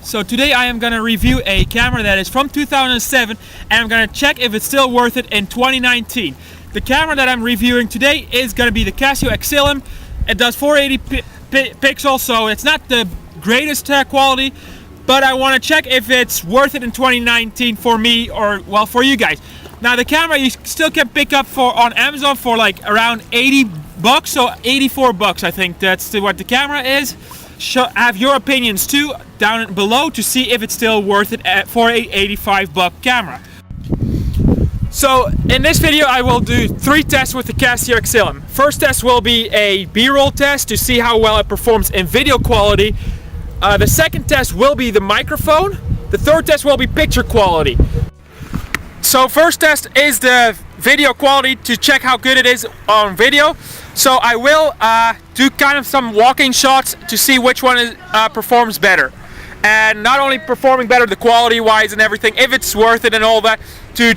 So today I am gonna review a camera that is from 2007 and I'm gonna check if it's still worth it in 2019. The camera that I'm reviewing today is gonna be the Casio Exilim. It does 480 pixels, so it's not the greatest quality, but I want to check if it's worth it in 2019 for me or, well, for you guys. Now the camera you still can pick up on Amazon for like around 80 bucks, so 84 bucks I think that's what the camera is. Have your opinions too down below to see if it's still worth it for a 85 buck camera. So in this video I will do 3 tests with the Casio Exilim. First test will be a B-roll test to see how well it performs in video quality. The second test will be the microphone. The third test will be picture quality. So first test is the video quality to check how good it is on video. So I will do kind of some walking shots to see which one performs better. And not only performing better the quality wise and everything, if it's worth it and all that, to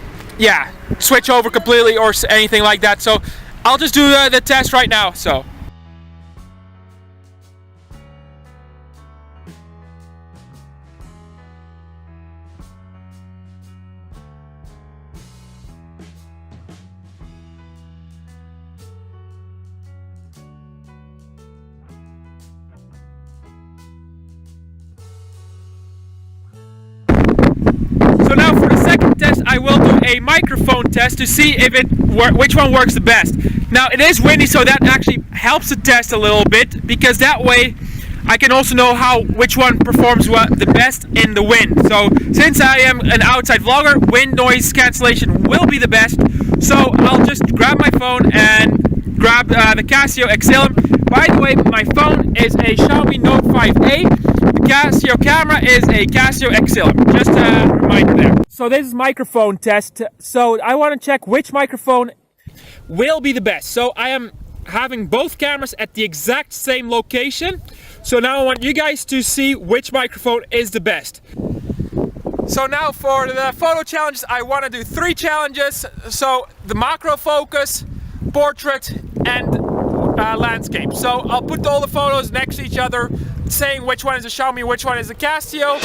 switch over completely or anything like that. So I'll just do the test right now. So now for the second test, I will do a microphone test to see if which one works the best. Now it is windy, so that actually helps the test a little bit, because that way I can also know which one performs the best in the wind. So since I am an outside vlogger, wind noise cancellation will be the best. So I'll just grab my phone and grab the Casio Exilim. By the way, my phone is a Xiaomi Note 5A. The Casio camera is a Casio Exilim. Just a reminder there. So this is microphone test. So I want to check which microphone will be the best. So I am having both cameras at the exact same location. So now I want you guys to see which microphone is the best. So now for the photo challenges, I want to do 3 challenges. So the macro focus, portrait, and landscape. So I'll put all the photos next to each other, saying which one is a Xiaomi, which one is a Casio.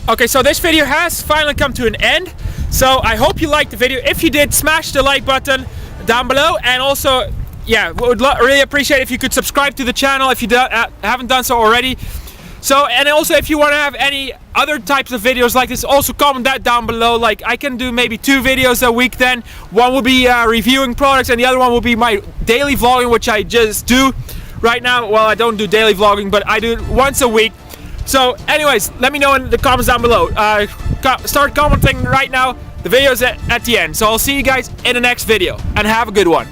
Okay, so this video has finally come to an end. So I hope you liked the video. If you did, smash the like button down below, and also, would really appreciate if you could subscribe to the channel if you haven't done so already. So, and also if you want to have any other types of videos like this, also comment that down below. Like, I can do maybe 2 videos a week then. One will be reviewing products and the other one will be my daily vlogging, which I just do right now. Well, I don't do daily vlogging, but I do it once a week. So anyways, let me know in the comments down below. Start commenting right now. The video is at the end. So I'll see you guys in the next video, and have a good one.